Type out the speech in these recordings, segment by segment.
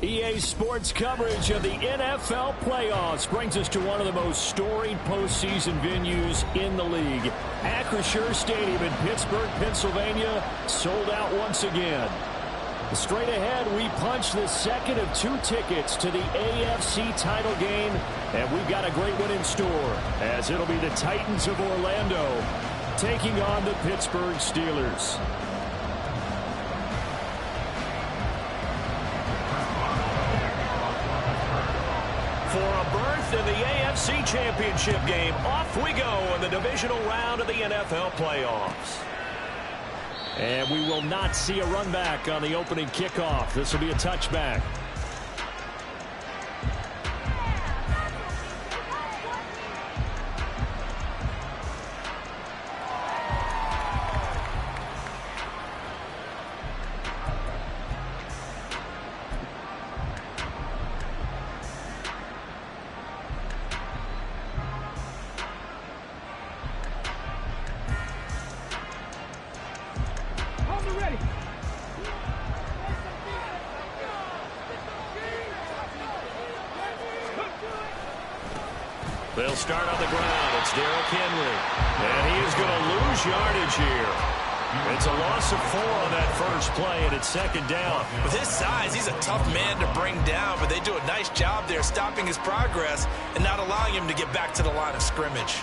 EA Sports coverage of the NFL playoffs brings us to one of the most storied postseason venues in the league. Acrisure Stadium in Pittsburgh, Pennsylvania, sold out once again. Straight ahead, we punch the second of 2 tickets to the AFC title game, and we've got a great one in store, as it'll be the Titans of Orlando taking on the Pittsburgh Steelers. For a berth in the AFC Championship game, off we go in the divisional round of the NFL playoffs. And we will not see a run back on the opening kickoff. This will be a touchback. They'll start on the ground. It's Derrick Henry. And he is going to lose yardage here. It's a loss of 4 on that first play, and it's second down. With his size, he's a tough man to bring down, but they do a nice job there stopping his progress and not allowing him to get back to the line of scrimmage.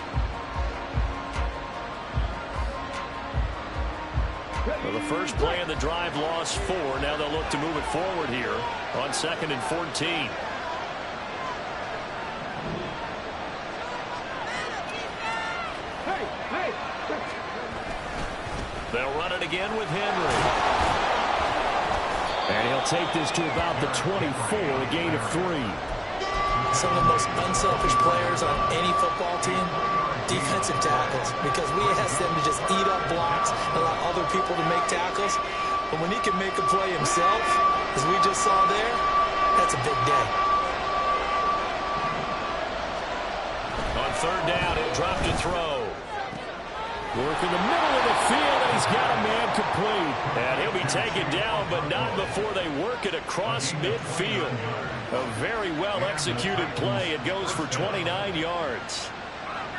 Well, the first play of the drive lost 4. Now they'll look to move it forward here on 2nd and 14. They'll run it again with Henry. And he'll take this to about the 24, a gain of 3. Some of the most unselfish players on any football team, defensive tackles, because we ask them to just eat up blocks and allow other people to make tackles. But when he can make a play himself, as we just saw there, that's a big day. On 3rd down, he'll drop to throw. Work in the middle of the field, and he's got a man complete. And he'll be taken down, but not before they work it across midfield. A very well-executed play. It goes for 29 yards.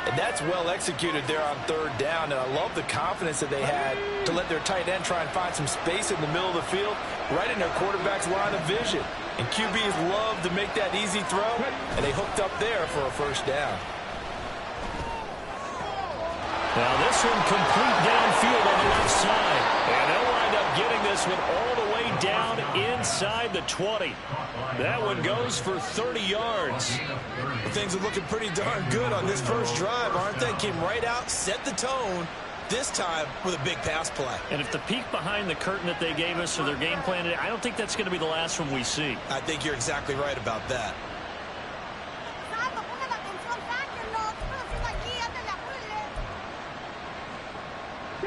And that's well executed there on 3rd down, and I love the confidence that they had to let their tight end try and find some space in the middle of the field, right in their quarterback's line of vision. And QBs love to make that easy throw, and they hooked up there for a first down. Now this one complete downfield on the left side. And they'll wind up getting this one all the way down inside the 20. That one goes for 30 yards. Things are looking pretty darn good on this first drive, aren't they? Came right out, set the tone, this time with a big pass play. And if the peek behind the curtain that they gave us or their game plan today, I don't think that's going to be the last one we see. I think you're exactly right about that.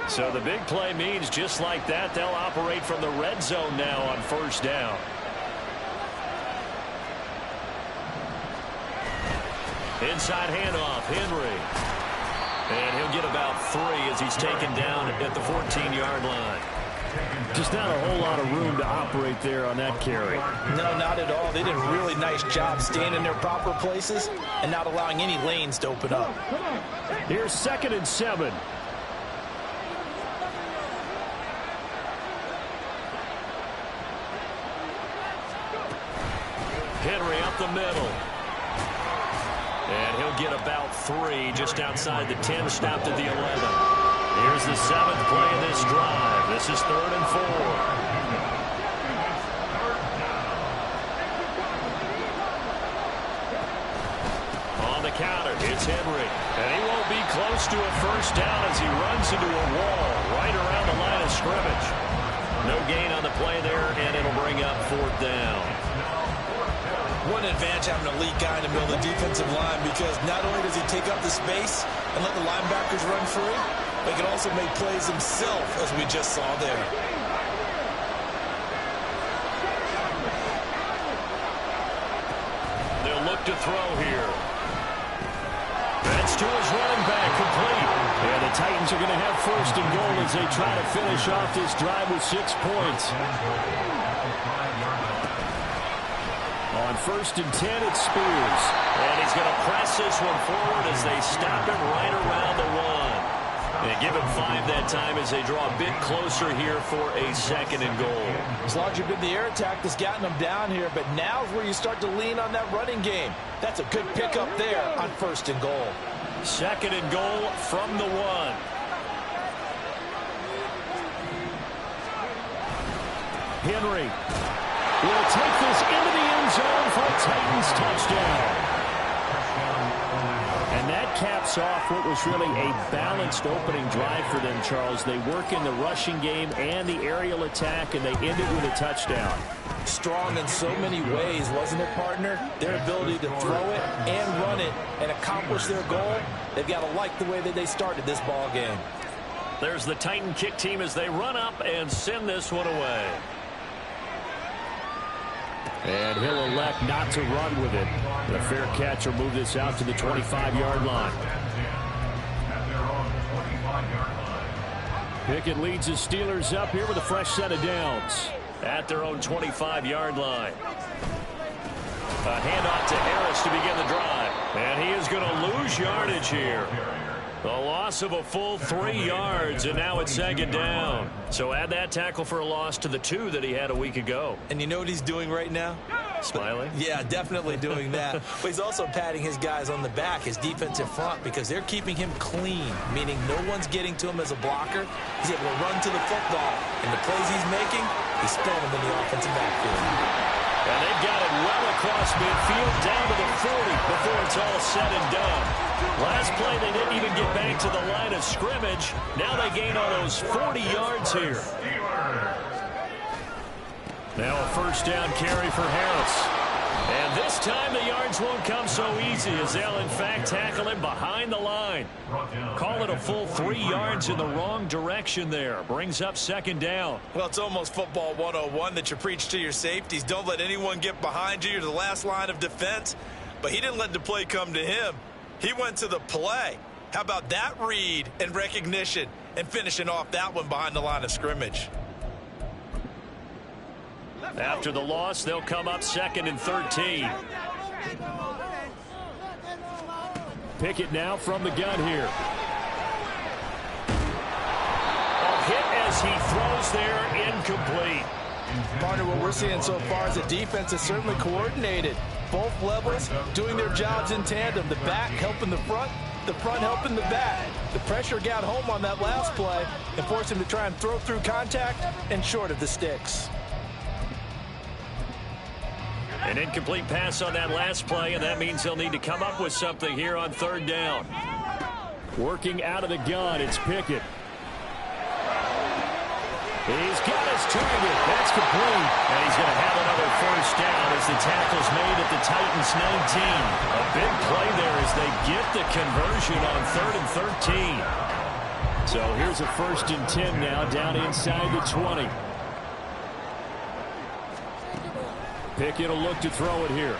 So the big play means just like that, they'll operate from the red zone now on 1st down. Inside handoff, Henry. And he'll get about 3 as he's taken down at the 14-yard line. Just not a whole lot of room to operate there on that carry. No, not at all. They did a really nice job staying in their proper places and not allowing any lanes to open up. Here's 2nd and 7. Henry up the middle. And he'll get about 3 just outside the 10, stopped at the 11. Here's the 7th play of this drive. This is 3rd and 4. On the counter, it's Henry. And he won't be close to a first down as he runs into a wall right around the line of scrimmage. No gain on the play there, and it'll bring up 4th down. One advantage having an elite guy in the middle of the defensive line, because not only does he take up the space and let the linebackers run free, but he can also make plays himself, as we just saw there. They'll look to throw here. That's to his running back, complete. And the Titans are going to have 1st and goal as they try to finish off this drive with 6 points. On 1st and 10, it's Spears. And he's going to press this one forward as they stop him right around the 1. They give him 5 that time as they draw a bit closer here for a 2nd and goal. As long as you've been the air attack that's gotten them down here, but now's where you start to lean on that running game. That's a good pickup there on 1st and goal. 2nd and goal from the 1. Henry will take this into the end zone for a Titans touchdown. And that caps off what was really a balanced opening drive for them, Charles. They work in the rushing game and the aerial attack, and they end it with a touchdown. Strong in so many ways, wasn't it, partner? Their ability to throw it and run it and accomplish their goal, they've got to like the way that they started this ball game. There's the Titan kick team as they run up and send this one away. And he'll elect not to run with it. The fair catch will move this out to the 25-yard line. Pickett leads his Steelers up here with a fresh set of downs. At their own 25-yard line. A handoff to Harris to begin the drive. And he is going to lose yardage here. The loss of a full 3 yards, and now it's 2nd down. So add that tackle for a loss to the 2 that he had a week ago. And you know what he's doing right now? Smiling? Yeah, definitely doing that. But he's also patting his guys on the back, his defensive front, because they're keeping him clean, meaning no one's getting to him as a blocker. He's able to run to the football, and the plays he's making, he's throwing them in the offensive backfield. And they've got it well across midfield down to the 40 before it's all said and done. Last play, they didn't even get back to the line of scrimmage. Now they gain all those 40 yards here. Now a 1st down carry for Harris. And this time the yards won't come so easy as they'll in fact tackle him behind the line. Call it a full 3 yards in the wrong direction there. Brings up 2nd down. Well, it's almost football 101 that you preach to your safeties. Don't let anyone get behind you. You're the last line of defense. But he didn't let the play come to him. He went to the play. How about that read and recognition and finishing off that one behind the line of scrimmage? After the loss, they'll come up 2nd and 13. Pickett now from the gun here. A hit as he throws there, incomplete. Partner, what we're seeing so far is the defense is certainly coordinated. Both levels doing their jobs in tandem. The back helping the front helping the back. The pressure got home on that last play and forced him to try and throw through contact and short of the sticks. An incomplete pass on that last play, and that means they'll need to come up with something here on 3rd down. Working out of the gun, it's Pickett. He's got his target. That's complete. And he's going to have another 1st down as the tackle's made at the Titans' 19. A big play there as they get the conversion on 3rd and 13. So here's a 1st and 10 now down inside the 20. Pickett will look to throw it here.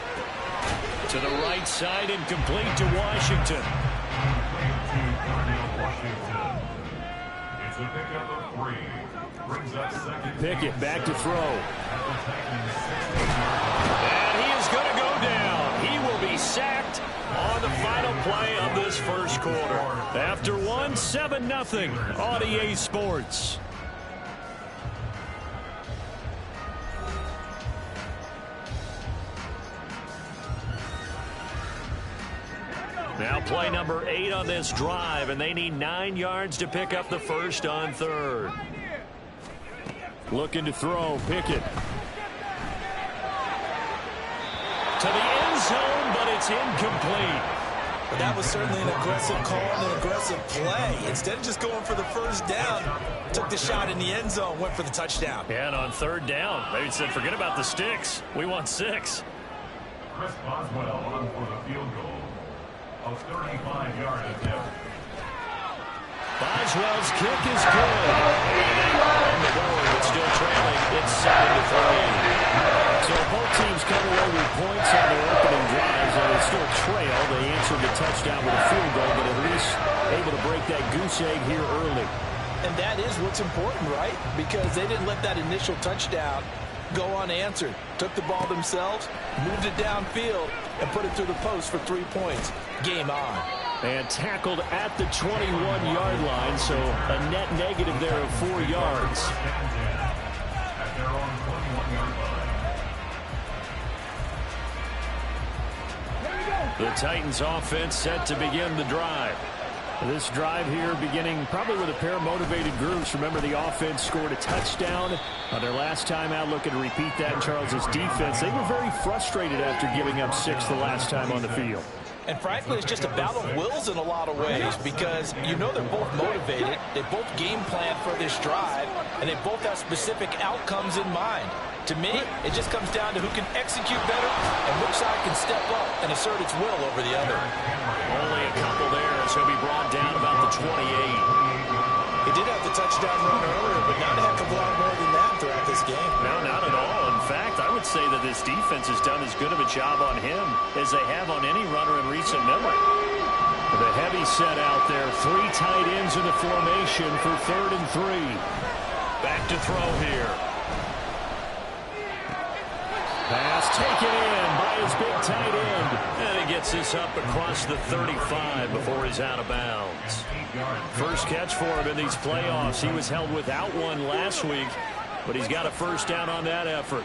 To the right side and complete to Washington. It's a pickup of 3. Pickett back to throw. And he is going to go down. He will be sacked on the final play of this 1st quarter. After 7-0 on EA Sports. Now play number 8 on this drive, and they need 9 yards to pick up the 1st on 3rd. Looking to throw, Pickett. To the end zone, but it's incomplete. But that was certainly an aggressive call and an aggressive play. Instead of just going for the 1st down, took the shot in the end zone, went for the touchdown. And on 3rd down, they said, forget about the sticks. We want 6. Chris Boswell on for the field goal. A 35-yard attempt. Boswell's kick is good. On the board, but still trailing. It's 7-3. So both teams come away with points on their opening drives, and they still trail. They answered the touchdown with a field goal, but at least able to break that goose egg here early. And that is what's important, right? Because they didn't let that initial touchdown go unanswered. Took the ball themselves, moved it downfield, and put it through the post for 3 points. Game on. And tackled at the 21-yard line, so a net negative there of 4 yards. At their own 21-yard line. The Titans offense set to begin the drive. This drive here beginning probably with a pair of motivated groups. Remember, the offense scored a touchdown on their last time out, looking to repeat that in Charles's defense. They were very frustrated after giving up 6 the last time on the field. And frankly, it's just a battle of wills in a lot of ways because you know they're both motivated. They both game plan for this drive, and they both have specific outcomes in mind. To me, it just comes down to who can execute better and which side can step up and assert its will over the other. Only a couple there, so he'll be brought down about the 28. He did have the touchdown run earlier, but not a heck of a lot more than that throughout this game. No, not at all. In fact, I would say that this defense has done as good of a job on him as they have on any runner in recent memory. The heavy set out there. 3 tight ends in the formation for 3rd and 3. Back to throw here. Pass taken in by his big tight end. And he gets this up across the 35 before he's out of bounds. First catch for him in these playoffs. He was held without one last week, but he's got a first down on that effort.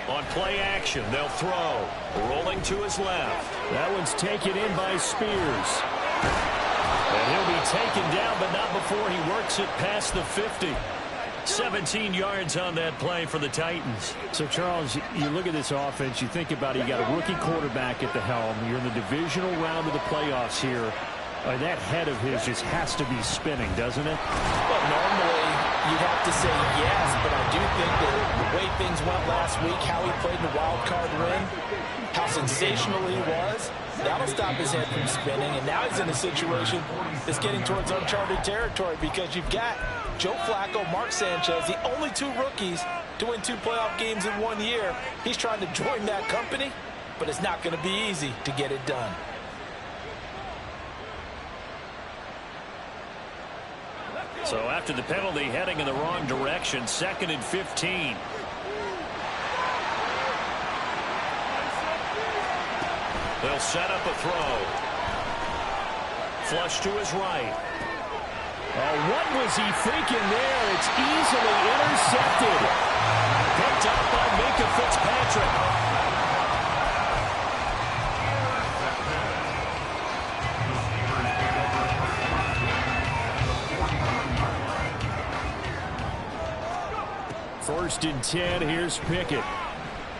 On play action, they'll throw. Rolling to his left. That one's taken in by Spears. And he'll be taken down, but not before he works it past the 50. 17 yards on that play for the Titans. So, Charles, you look at this offense, you think about it, you got a rookie quarterback at the helm. You're in the divisional round of the playoffs here. That head of his just has to be spinning, doesn't it? Well, normally you'd have to say yes, but I do think that the way things went last week, how he played in the wild card win, how sensational he was, that'll stop his head from spinning. And now he's in a situation that's getting towards uncharted territory because you've got Joe Flacco, Mark Sanchez, the only 2 rookies to win 2 playoff games in 1 year. He's trying to join that company, but it's not going to be easy to get it done. So after the penalty, heading in the wrong direction, 2nd and 15. They'll set up a throw. Flush to his right. Oh, what was he thinking there? It's easily intercepted. Picked up by Minka Fitzpatrick. First and 10, here's Pickett.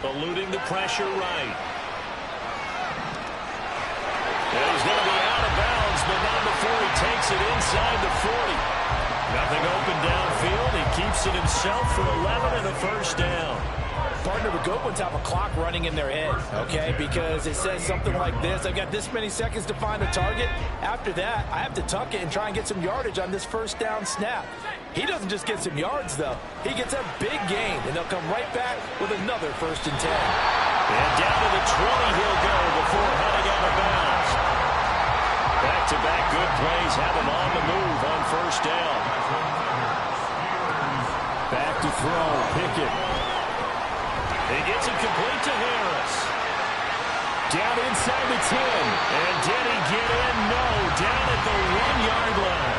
Eluding the pressure right. And he's going to be out of bounds, but not before he takes it inside the 40. Nothing open downfield. He keeps it himself for 11 and a first down. Partner, the good ones have a clock running in their head, okay? Because it says something like this. I've got this many seconds to find a target. After that, I have to tuck it and try and get some yardage on this first down snap. He doesn't just get some yards, though. He gets a big gain, and they'll come right back with another first and 10. And down to the 20 he'll go before heading out of bounds. Back-to-back good plays have him on the move on first down. Back to throw, Pickett. He gets it complete to Harris. Down inside the 10. And did he get in? No. Down at the 1-yard line.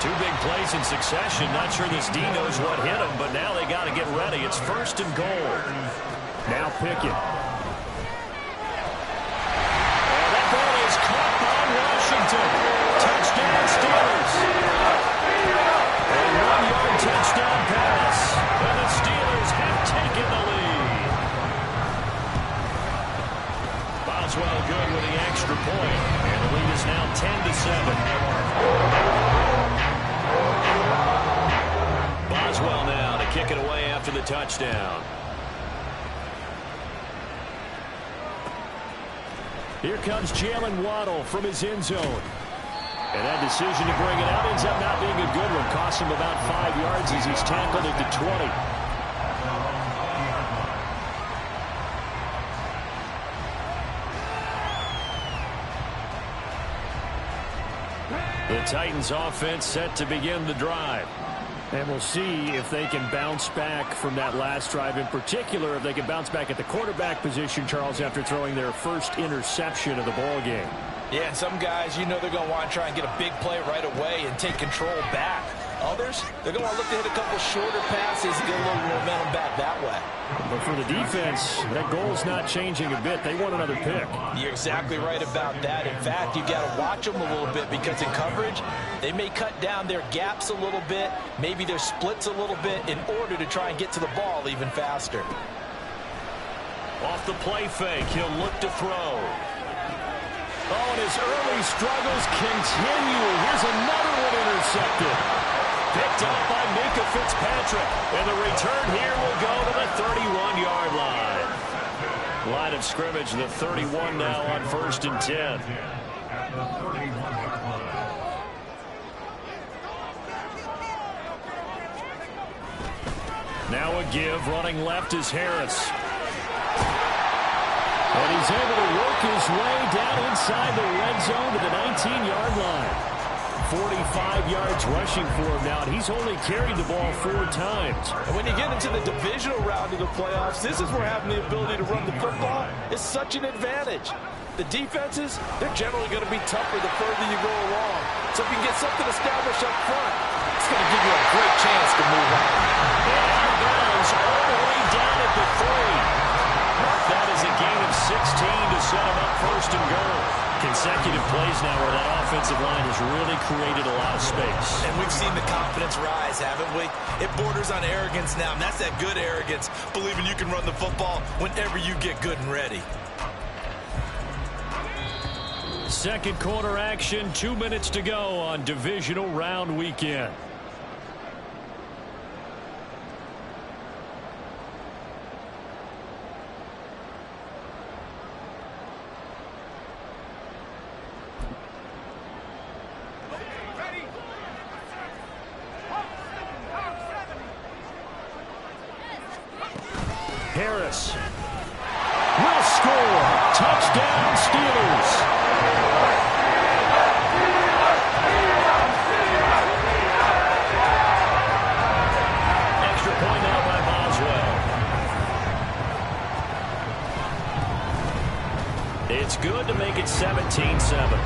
2 big plays in succession. Not sure this D knows what hit him, but now they got to get ready. It's first and goal. Now Pickett. And that ball is caught by Washington. Touchdown Steelers. A 1-yard touchdown pass. And the Steelers have taken the lead. Boswell good with the extra point. And the lead is now 10-7. Boswell now to kick it away after the touchdown. Here comes Jalen Waddle from his end zone. And that decision to bring it out ends up not being a good one. Costs him about 5 yards as he's tackled at the 20. The Titans offense set to begin the drive. And we'll see if they can bounce back from that last drive, in particular if they can bounce back at the quarterback position, Charles, after throwing their first interception of the ball game. Yeah, and some guys, you know they're going to want to try and get a big play right away and take control back. Others, they're going to want to look to hit a couple shorter passes and get a little momentum back that way. But for the defense, that goal's not changing a bit. They want another pick. You're exactly right about that. In fact, you've got to watch them a little bit because in coverage, they may cut down their gaps a little bit, maybe their splits a little bit in order to try and get to the ball even faster. Off the play fake, he'll look to throw. Oh, and his early struggles continue. Here's another one intercepted. Picked up by Minka Fitzpatrick. And the return here will go to the 31-yard line. Line of scrimmage, the 31 now on 1st and 10. Now a give, running left is Harris. And he's able to work his way down inside the red zone to the 19-yard line. 45 yards rushing for him now, and he's only carried the ball 4 times. And when you get into the divisional round of the playoffs, this is where having the ability to run the football is such an advantage. The defenses, they're generally going to be tougher the further you go along. So if you can get something established up front, it's going to give you a great chance to move on. And out of bounds all the way down at the 3. That is a gain of 16 to set him up 1st and goal. Consecutive plays now where that offensive line has really created a lot of space. And we've seen the confidence rise, haven't we? It borders on arrogance now, and that's that good arrogance, believing you can run the football whenever you get good and ready. Second quarter action, 2 minutes to go on divisional round weekend. Harris will score. Touchdown, Steelers. Extra point now by Boswell. It's good to make it 17-7.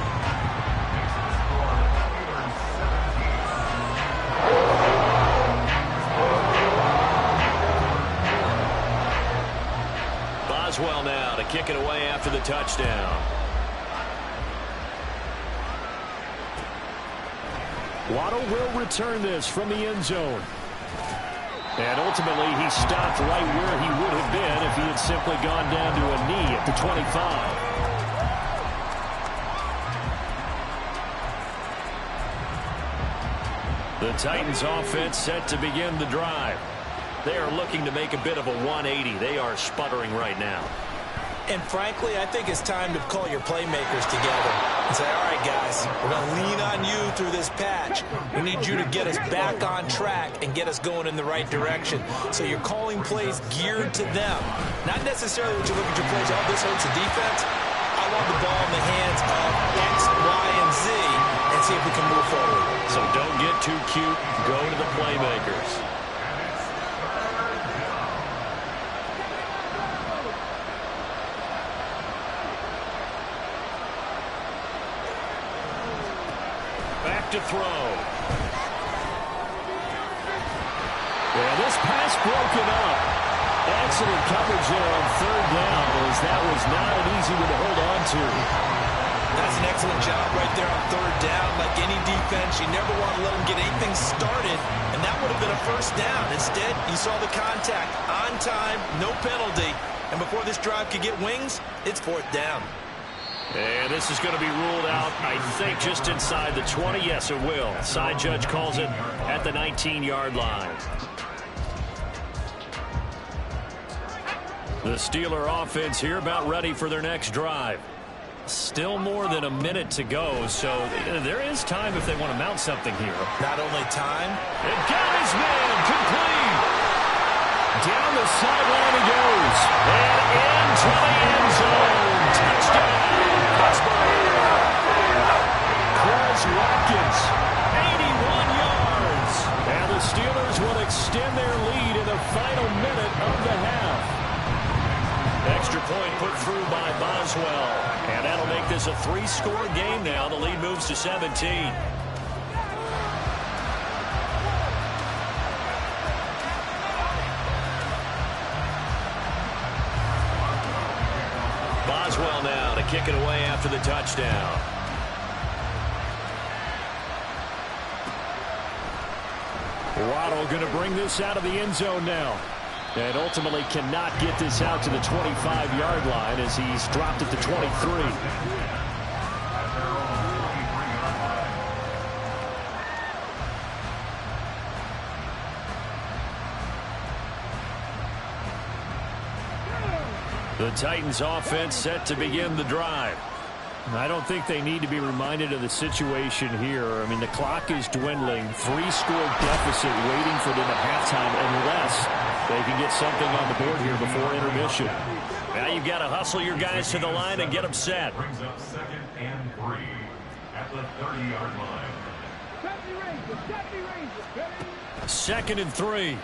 Boswell now to kick it away after the touchdown. Waddle will return this from the end zone. And ultimately, he stopped right where he would have been if he had simply gone down to a knee at the 25. The Titans offense set to begin the drive. They are looking to make a bit of a 180. They are sputtering right now. And frankly, I think it's time to call your playmakers together and say, all right, guys, we're going to lean on you through this patch. We need you to get us back on track and get us going in the right direction. So you're calling plays geared to them. Not necessarily what you look at your plays, oh, this hurts the defense. I want the ball in the hands of X, Y, and Z and see if we can move forward. So don't get too cute. Go to the playmakers. Back to throw. Yeah, this pass broken up. Excellent coverage there on 3rd down, as that was not an easy one to hold on to. That's an excellent job right there on 3rd down. Like any defense, you never want to let them get anything started, and that would have been a 1st down. Instead, you saw the contact on time, no penalty, and before this drive could get wings, it's 4th down. And this is going to be ruled out, I think, just inside the 20. Yes, it will. Side judge calls it at the 19-yard line. The Steeler offense here about ready for their next drive. Still more than a minute to go, so there is time if they want to mount something here. Not only time. And got his man complete. Down the sideline he goes. And into the end zone. Touchdown. Crawls is Watkins. 81 yards. And the Steelers will extend their lead in the final minute of the half. Extra point put through by Boswell. And that'll make this a 3-score game now. The lead moves to 17. Boswell now to kick it away after the touchdown. Waddle going to bring this out of the end zone now. And ultimately cannot get this out to the 25-yard line as he's dropped at the 23. The Titans offense set to begin the drive. I don't think they need to be reminded of the situation here. I mean, the clock is dwindling. 3-score deficit waiting for them at halftime unless they can get something on the board here before intermission. Now you've got to hustle your guys to the line and get them set. Brings up 2nd and 3 at the 30-yard line. 2nd and 3.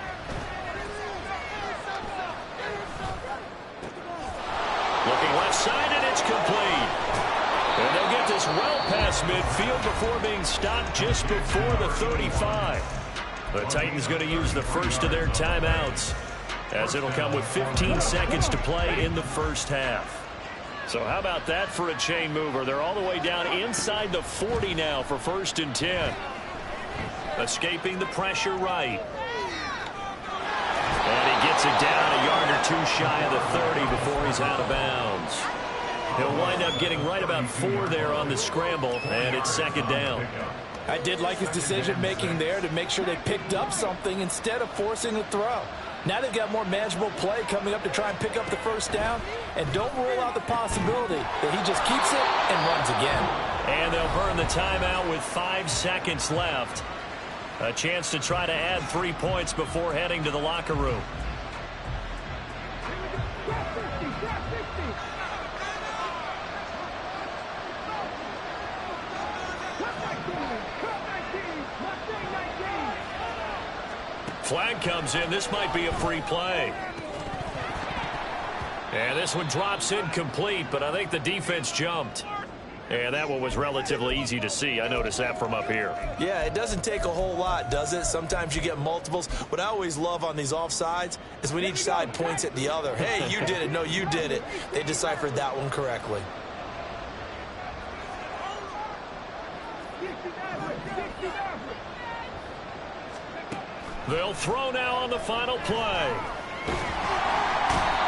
Looking left side, and it's complete. And they'll get this well past midfield before being stopped just before the 35. The Titans going to use the first of their timeouts, as it'll come with 15 seconds to play in the first half. So how about that for a chain mover? They're all the way down inside the 40 now for 1st and 10. Escaping the pressure right. And he gets it down a yard or 2 shy of the 30 before he's out of bounds. He'll wind up getting right about 4 there on the scramble, and it's 2nd down. I did like his decision-making there to make sure they picked up something instead of forcing a throw. Now they've got more manageable play coming up to try and pick up the 1st down, and don't rule out the possibility that he just keeps it and runs again. And they'll burn the timeout with 5 seconds left. A chance to try to add 3 points before heading to the locker room. Flag comes in. This might be a free play. And this one drops incomplete, but I think the defense jumped. And that one was relatively easy to see. I noticed that from up here. Yeah, it doesn't take a whole lot, does it? Sometimes you get multiples. What I always love on these offsides is when each side points at the other. Hey, you did it. No, you did it. They deciphered that one correctly. They'll throw now on the final play.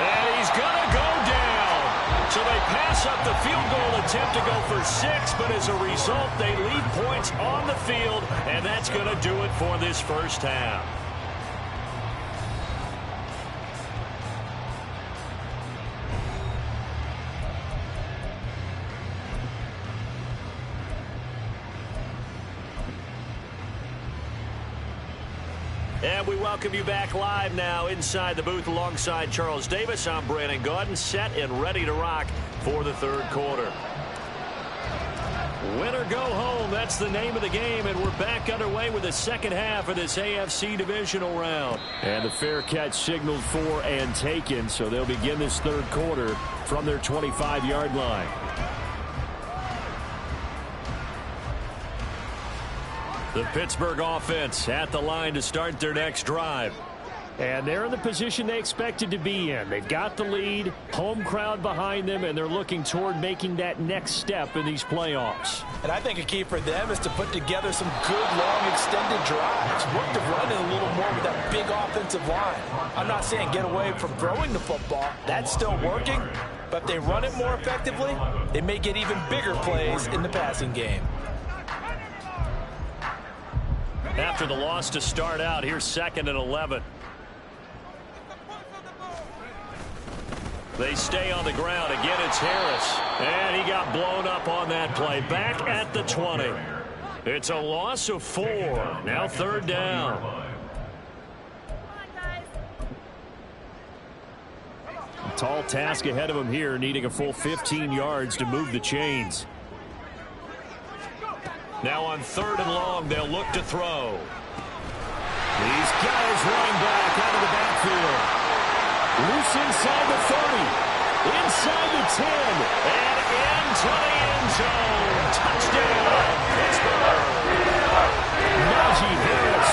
And he's going to go down. So they pass up the field goal attempt to go for 6, but as a result, they lead points on the field, and that's going to do it for this first half. And we welcome you back live now inside the booth alongside Charles Davis. I'm Brandon Gaudin, set and ready to rock for the 3rd quarter. Win or go home, that's the name of the game, and we're back underway with the 2nd half of this AFC divisional round. And the fair catch signaled for and taken, so they'll begin this 3rd quarter from their 25-yard line. The Pittsburgh offense at the line to start their next drive. And they're in the position they expected to be in. They've got the lead, home crowd behind them, and they're looking toward making that next step in these playoffs. And I think a key for them is to put together some good, long, extended drives. Work to run it a little more with that big offensive line. I'm not saying get away from throwing the football. That's still working. But if they run it more effectively, they may get even bigger plays in the passing game. After the loss to start out, here's 2nd and 11. They stay on the ground. Again, it's Harris. And he got blown up on that play. Back at the 20. It's a loss of 4. Now 3rd down. A tall task ahead of him here, needing a full 15 yards to move the chains. Now on 3rd and long, they'll look to throw. These guys running back out of the backfield. Loose inside the 30. Inside the 10. And into the end zone. Touchdown, Pittsburgh. Najee Harris.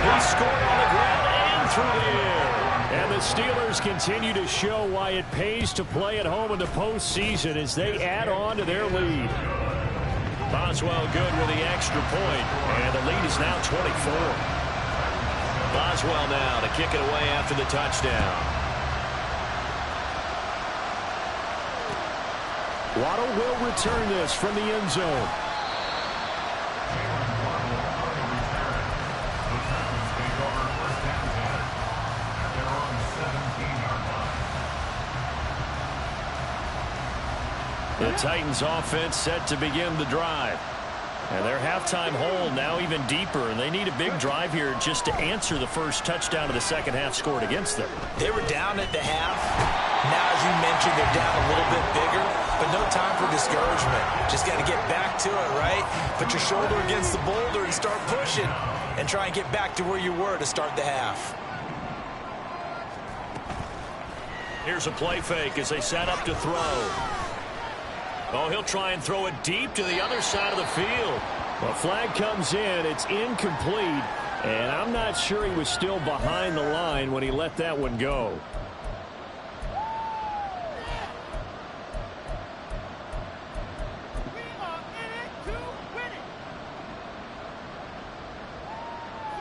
He scored on the ground and through the air. And the Steelers continue to show why it pays to play at home in the postseason as they add on to their lead. Boswell good with the extra point, and the lead is now 24. Boswell now to kick it away after the touchdown. Waddle will return this from the end zone. The Titans offense set to begin the drive. And their halftime hole now even deeper, and they need a big drive here just to answer the first touchdown of the second half scored against them. They were down at the half. Now, as you mentioned, they're down a little bit bigger, but no time for discouragement. Just got to get back to it, right? Put your shoulder against the boulder and start pushing and try and get back to where you were to start the half. Here's a play fake as they set up to throw. Oh, he'll try and throw it deep to the other side of the field. A flag comes in. It's incomplete. And I'm not sure he was still behind the line when he let that one go.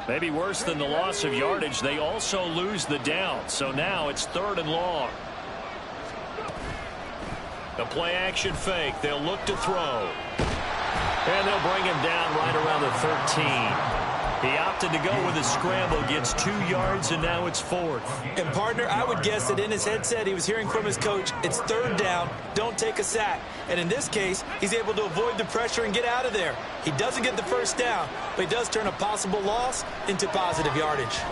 Maybe worse than the loss of yardage, they also lose the down. So now it's 3rd and long. A play-action fake. They'll look to throw. And they'll bring him down right around the 13. He opted to go with a scramble, gets 2 yards, and now it's 4th. And, partner, I would guess that in his headset he was hearing from his coach, it's 3rd down, don't take a sack. And in this case, he's able to avoid the pressure and get out of there. He doesn't get the first down, but he does turn a possible loss into positive yardage.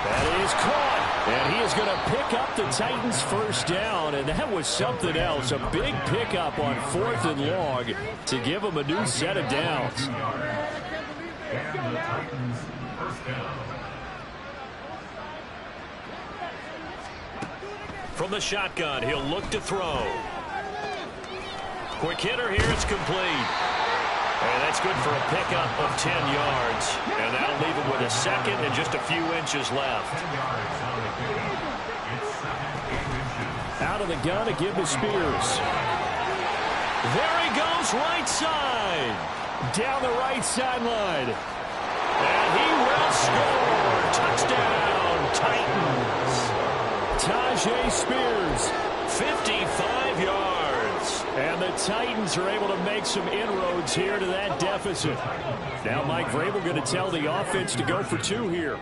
That is caught. And he is going to pick up the Titans' first down, and that was something else. A big pickup on 4th and long to give him a new set of downs. And the Titans first down. From the shotgun, he'll look to throw. Quick hitter here, it's complete. And that's good for a pickup of 10 yards. And that'll leave him with a second and just a few inches left. Out of the gun to give to Spears. There he goes, right side. Down the right sideline. And he will score. Touchdown, Titans. Tajay Spears. 55 yards. And the Titans are able to make some inroads here to that deficit. Now Mike Vrabel going to tell the offense to go for 2 here.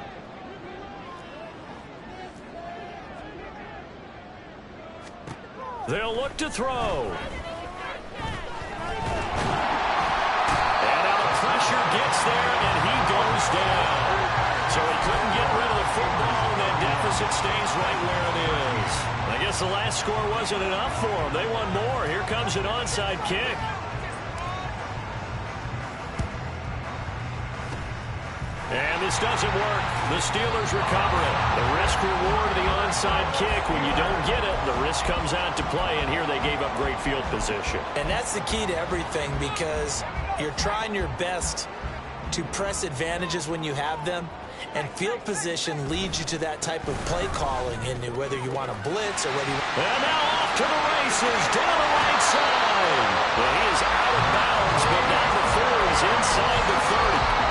They'll look to throw. And now the pressure gets there, and he goes down. So he couldn't get rid of the football, and that deficit stays right where it is. I guess the last score wasn't enough for them. They want more. Here comes an onside kick. And this doesn't work. The Steelers recover it. The risk-reward of the onside kick. When you don't get it, the risk comes out to play, and here they gave up great field position. And that's the key to everything, because you're trying your best to press advantages when you have them, and field position leads you to that type of play calling, and whether you want to blitz or whether you... And now off to the races, down the right side. Well, he is out of bounds, but now the 4 is inside the 30.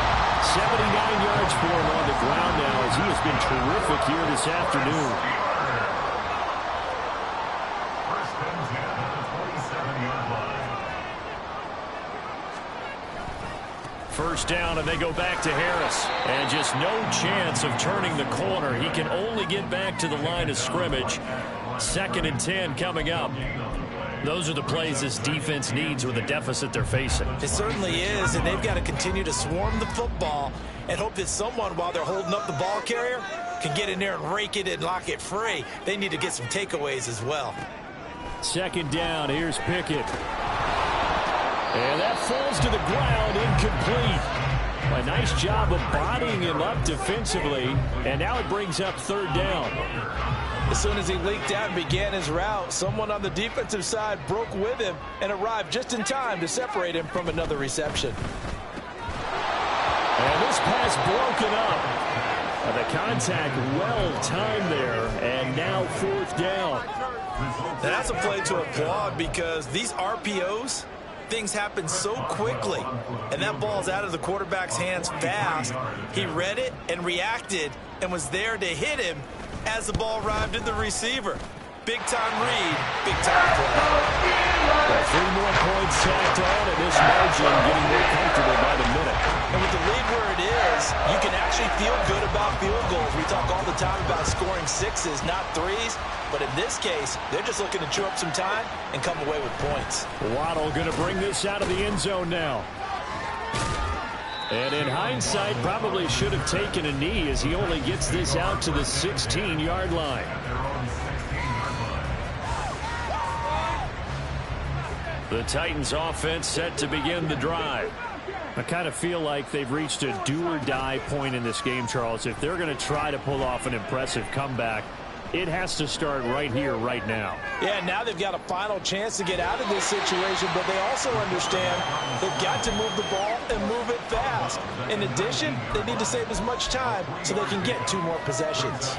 79 yards for him on the ground now, as he has been terrific here this afternoon. First and 10 at the 27-yard line. First down, and they go back to Harris. And just no chance of turning the corner. He can only get back to the line of scrimmage. 2nd and 10 coming up. Those are the plays this defense needs with the deficit they're facing. It certainly is, and they've got to continue to swarm the football and hope that someone, while they're holding up the ball carrier, can get in there and rake it and lock it free. They need to get some takeaways as well. 2nd down, here's Pickett. And that falls to the ground, incomplete. A nice job of bodying him up defensively, and now it brings up third down. As soon as he leaked out and began his route, someone on the defensive side broke with him and arrived just in time to separate him from another reception. And this pass broken up. The contact well timed there, and now fourth down. That's a play to applaud because these RPOs, things happen so quickly, and that ball's out of the quarterback's hands fast. He read it and reacted and was there to hit him as the ball arrived at the receiver. Big-time read, big-time play. 3 more points tacked on, and this margin getting more comfortable by the minute. And with the lead where it is, you can actually feel good about field goals. We talk all the time about scoring 6s, not 3s. But in this case, they're just looking to chew up some time and come away with points. Waddle going to bring this out of the end zone now. And in hindsight, probably should have taken a knee as he only gets this out to the 16-yard line. The Titans offense set to begin the drive. I kind of feel like they've reached a do-or-die point in this game, Charles. If they're going to try to pull off an impressive comeback, it has to start right here, right now. Yeah, now they've got a final chance to get out of this situation, but they also understand they've got to move the ball and move it fast. In addition, they need to save as much time so they can get 2 more possessions.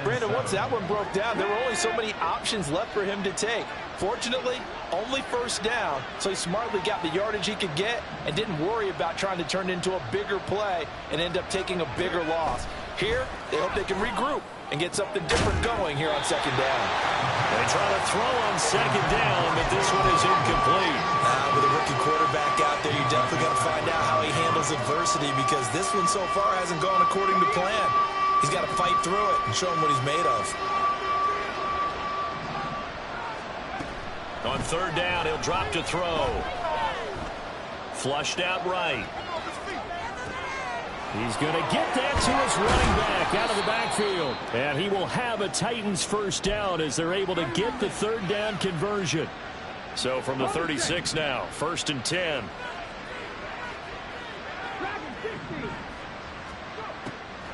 Brandon, once that one broke down, there were only so many options left for him to take. Fortunately, only first down, so he smartly got the yardage he could get and didn't worry about trying to turn it into a bigger play and end up taking a bigger loss. Here, they hope they can regroup and get something different going here on second down. They try to throw on second down, but this one is incomplete. With a rookie quarterback out there, you're definitely going to find out how he handles adversity because this one so far hasn't gone according to plan. He's got to fight through it and show him what he's made of. On third down, he'll drop to throw. Flushed out right. He's going to get that to his running back out of the backfield. And he will have a Titans first down as they're able to get the third down conversion. So from the 36 now, 1st and 10.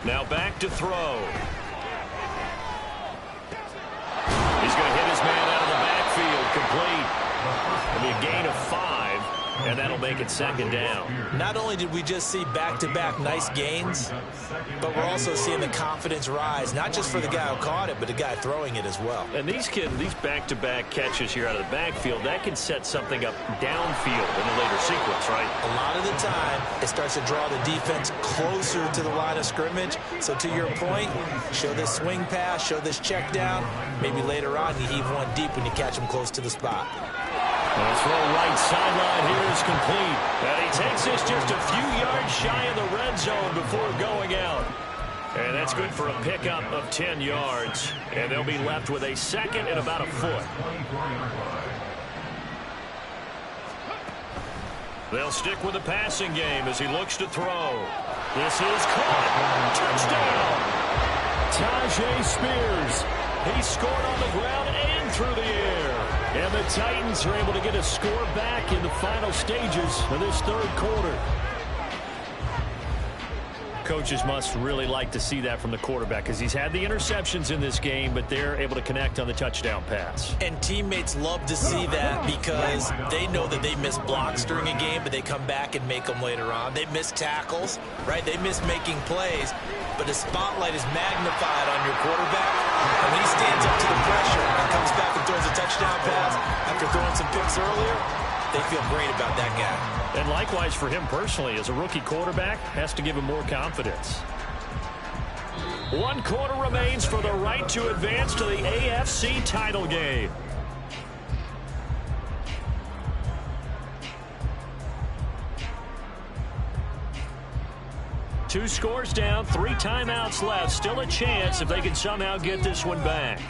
Now back to throw. He's going to hit his man out of the backfield, complete. It'll be a gain of 5, and that'll make it second down. Not only did we just see back-to-back nice gains, but we're also seeing the confidence rise, not just for the guy who caught it, but the guy throwing it as well. And these back-to-back catches here out of the backfield, that can set something up downfield in a later sequence, right? A lot of the time, it starts to draw the defense closer to the line of scrimmage. So to your point, show this swing pass, show this check down. Maybe later on you heave one deep when you catch them close to the spot. The throw right sideline here is complete. And he takes this just a few yards shy of the red zone before going out. And that's good for a pickup of 10 yards. And they'll be left with a second and about a foot. They'll stick with the passing game as he looks to throw. This is caught. Touchdown. Tajay Spears. He scored on the ground and through the air. And the Titans are able to get a score back in the final stages of this third quarter. Coaches must really like to see that from the quarterback because he's had the interceptions in this game, but they're able to connect on the touchdown pass. And teammates love to see that because they know that they miss blocks during a game, but they come back and make them later on. They miss tackles, right? They miss making plays, but the spotlight is magnified on your quarterback. And when he stands up to the pressure and comes back and throws a touchdown pass after throwing some picks earlier, they feel great about that guy. And likewise for him personally, as a rookie quarterback, has to give him more confidence. 1 quarter remains for the right to advance to the AFC title game. Two scores down, 3 timeouts left. Still a chance if they can somehow get this one back.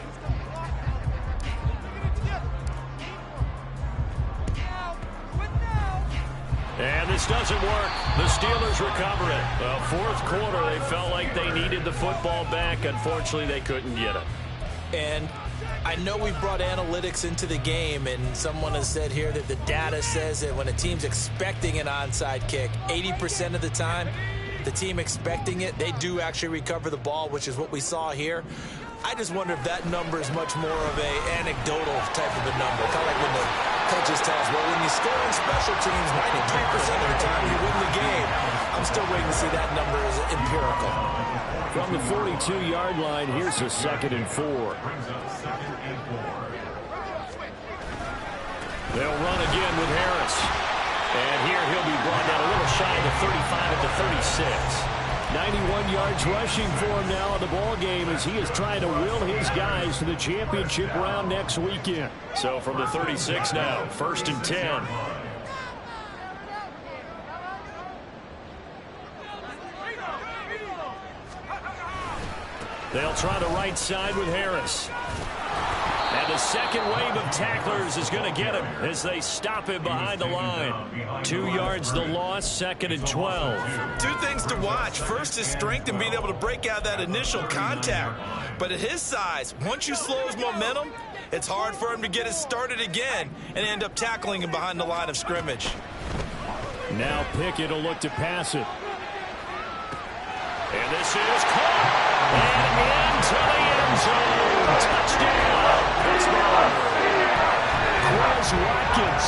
And this doesn't work. The Steelers recover it. Well, fourth quarter, they felt like they needed the football back. Unfortunately, they couldn't get it. And I know we've brought analytics into the game, and someone has said here that the data says that when a team's expecting an onside kick, 80% of the time, the team expecting it, they do actually recover the ball, which is what we saw here. I just wonder if that number is much more of a anecdotal type of a number. Kind of like when the coaches tell us, well, when you score on special teams, 93% of the time you win the game. I'm still waiting to see that number as empirical. From the 42-yard line, here's a 2nd and 4. They'll run again with Harris. And here he'll be brought down a little shy of the 35 at the 36. 91 yards rushing for him now in the ball game as he is trying to will his guys to the championship round next weekend. So from the 36 now, 1st and 10. They'll try the right side with Harris. And the second wave of tacklers is going to get him as they stop him behind the line. 2 yards the loss, 2nd and 12. Two things to watch. First, his strength and being able to break out that initial contact. But at his size, once you slow his momentum, it's hard for him to get it started again and end up tackling him behind the line of scrimmage. Now Pickett will look to pass it. And this is caught. And into the end zone. Touchdown, Pittsburgh. Chris Watkins,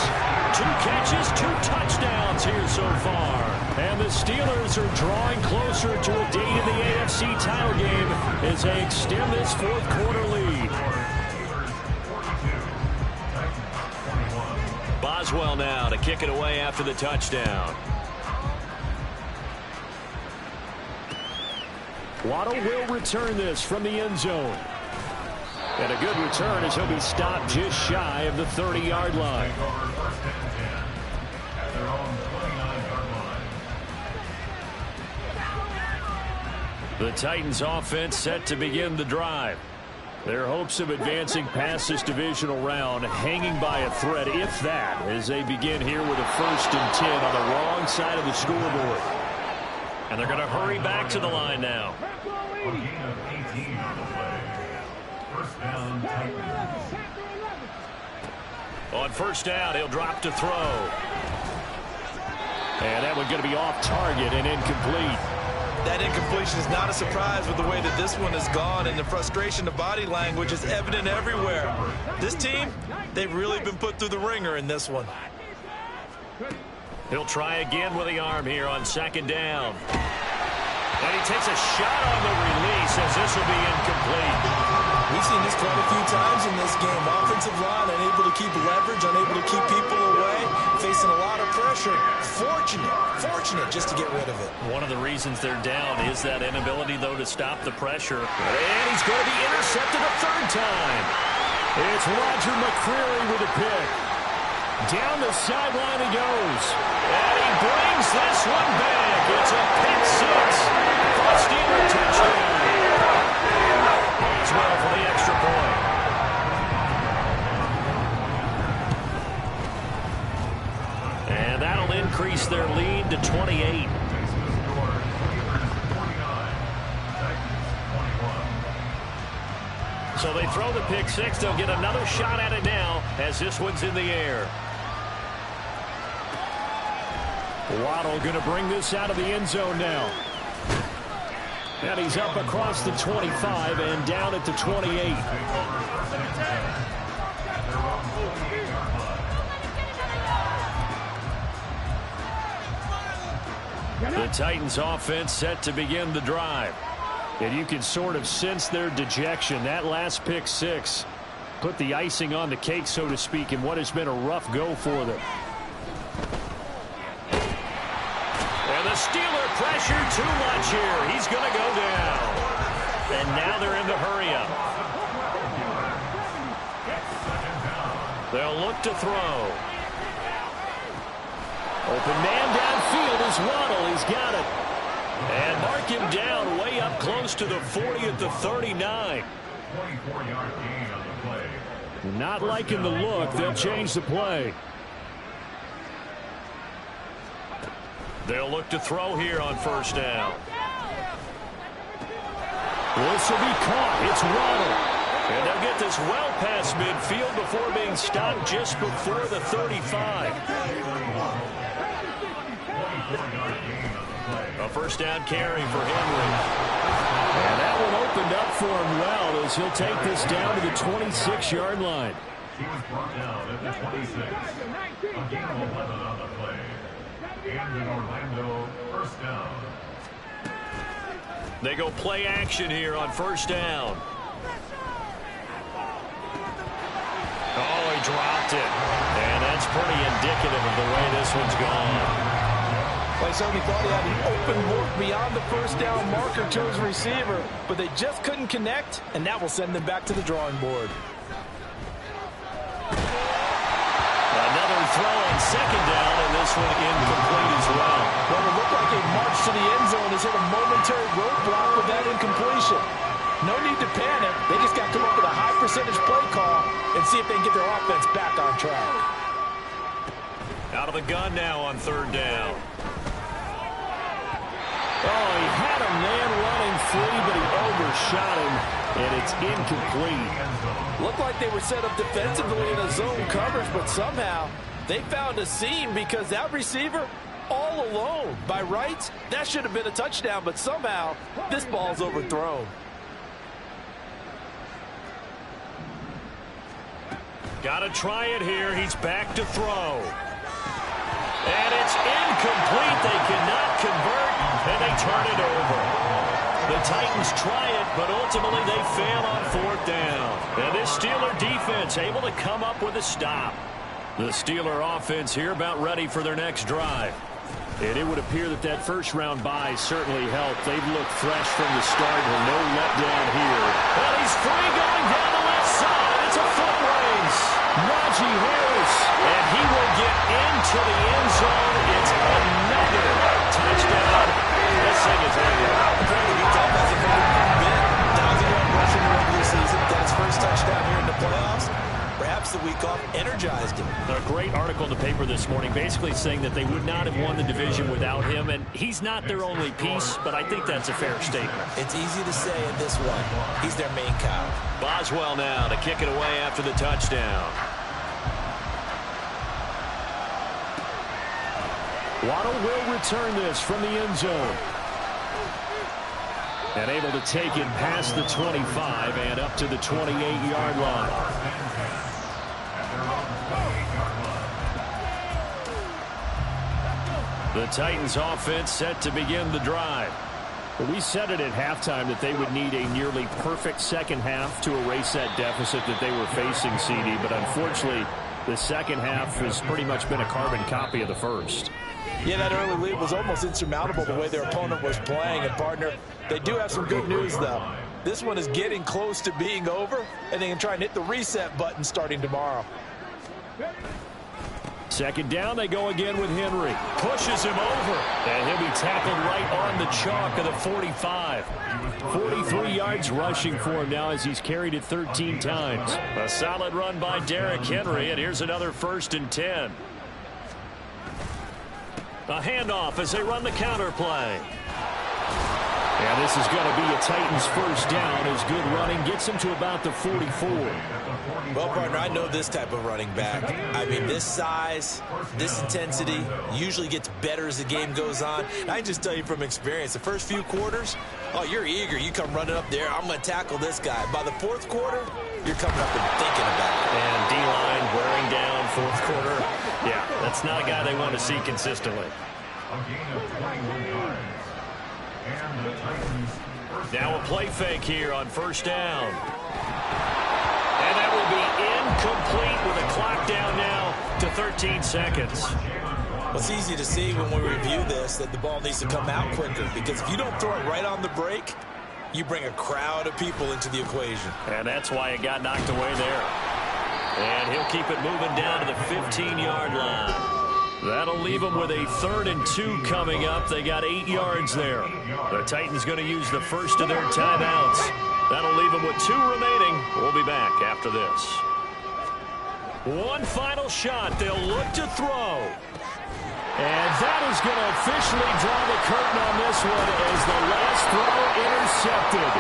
2 catches, 2 touchdowns here so far. And the Steelers are drawing closer to a date in the AFC title game as they extend this 4th quarter lead. Boswell now to kick it away after the touchdown. Waddle will return this from the end zone. And a good return as he'll be stopped just shy of the 30-yard line. The Titans offense set to begin the drive. Their hopes of advancing past this divisional round hanging by a thread, if that, as they begin here with a 1st and 10 on the wrong side of the scoreboard. And they're going to hurry back to the line now. A gain of 18 on the play. First down, Titans. On 1st down, he'll drop to throw. And that one going to be off target and incomplete. That incompletion is not a surprise with the way that this one has gone, and the frustration of body language is evident everywhere. This team, they've really been put through the ringer in this one. He'll try again with the arm here on 2nd down. And he takes a shot on the release as this will be incomplete. We've seen this quite a few times in this game. Offensive line unable to keep leverage, unable to keep people away, facing a lot of pressure. Fortunate just to get rid of it. One of the reasons they're down is that inability, though, to stop the pressure. And he's going to be intercepted a 3rd time. It's Roger McCreary with a pick. Down the sideline he goes. And he brings this one back. It's a pick 6. Steeler touchdown. Boswell for the extra point. And that'll increase their lead to 28. So they throw the pick 6. They'll get another shot at it now as this one's in the air. Waddle going to bring this out of the end zone now. And he's up across the 25 and down at the 28. The Titans offense set to begin the drive. And you can sort of sense their dejection. That last pick 6 put the icing on the cake, so to speak, in what has been a rough go for them. And the Steeler pressure too much here. He's going to go down. And now they're in the hurry-up. They'll look to throw. Open man downfield is Waddle. He's got it. And mark him down way up close to the 40 at the 39. 24-yard gain on the play. Not liking the look. They'll change the play. They'll look to throw here on 1st down. This will be caught. It's Waddle. And they'll get this well past midfield before being stopped just before the 35. A first down carry for Henry. And that one opened up for him well as he'll take this down to the 26-yard line. He was brought down at the 26. A gain of 11 on the play. And in Orlando, first down. They go play action here on first down. Oh, he dropped it. And that's pretty indicative of the way this one's gone. Well, I certainly thought he had an open look beyond the first down marker to his receiver, but they just couldn't connect, and that will send them back to the drawing board. Another throw on second down, and this one incomplete as well. Well, it looked like a march to the end zone has hit a momentary roadblock with that incompletion. No need to panic. They just got to come up with a high percentage play call and see if they can get their offense back on track. Out of the gun now on third down. Oh, he had a man running free, but he overshot him, and it's incomplete. Looked like they were set up defensively in a zone coverage, but somehow they found a seam because that receiver all alone. By rights, that should have been a touchdown, but somehow this ball's overthrown. Got to try it here. He's back to throw. And it's incomplete. They cannot convert, and they turn it over. The Titans try it, but ultimately they fail on fourth down. And this Steeler defense able to come up with a stop. The Steeler offense here about ready for their next drive. And it would appear that that first-round bye certainly helped. They've looked fresh from the start with no letdown here. Well, he's free going down the left side. It's a foot race. Najee Harris. And he will get into the end zone. It's another touchdown. This thing is over. Apparently, Utah hasn't been a bit. 1,000-yard rush in the regular season. Got his first touchdown here in the playoffs. Perhaps the week off energized him. A great article in the paper this morning basically saying that they would not have won the division without him, and he's not their only piece, but I think that's a fair statement. It's easy to say in this one. He's their main cow. Boswell now to kick it away after the touchdown. Waddle will return this from the end zone. And able to take it past the 25 and up to the 28-yard line. The Titans offense set to begin the drive. We said it at halftime that they would need a nearly perfect second half to erase that deficit that they were facing, CD, but unfortunately the second half has pretty much been a carbon copy of the first. Yeah, that early lead was almost insurmountable the way their opponent was playing. And, partner, they do have some good news, though. This one is getting close to being over, and they can try and hit the reset button starting tomorrow. Second down, they go again with Henry. Pushes him over. And he'll be tackled right on the chalk of the 45. 43 yards rushing for him now as he's carried it 13 times. A solid run by Derrick Henry, and here's another 1st and 10. A handoff as they run the counter play. And this is going to be a Titans first down as good running gets him to about the 44. Well, partner, I know this type of running back. I mean, this size, this intensity usually gets better as the game goes on. And I can just tell you from experience, the first few quarters, oh, you're eager. You come running up there, I'm going to tackle this guy. By the fourth quarter, you're coming up and thinking about it. And D-line wearing down fourth quarter. Yeah, that's not a guy they want to see consistently. A gain of 21 yards. And the Titans first now a play fake here on first down. And that will be incomplete with a clock down now to 13 seconds. Well, it's easy to see when we review this that the ball needs to come out quicker, because if you don't throw it right on the break, you bring a crowd of people into the equation. And that's why it got knocked away there. And he'll keep it moving down to the 15-yard line. That'll leave them with a 3rd and 2 coming up. They got 8 yards there. The Titans going to use the first of their timeouts. That'll leave them with 2 remaining. We'll be back after this. One final shot. They'll look to throw. And that is going to officially draw the curtain on this one as the last throw intercepted.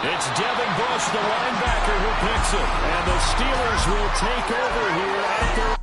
It's Devin Bush, the linebacker, who picks it. And the Steelers will take over here at their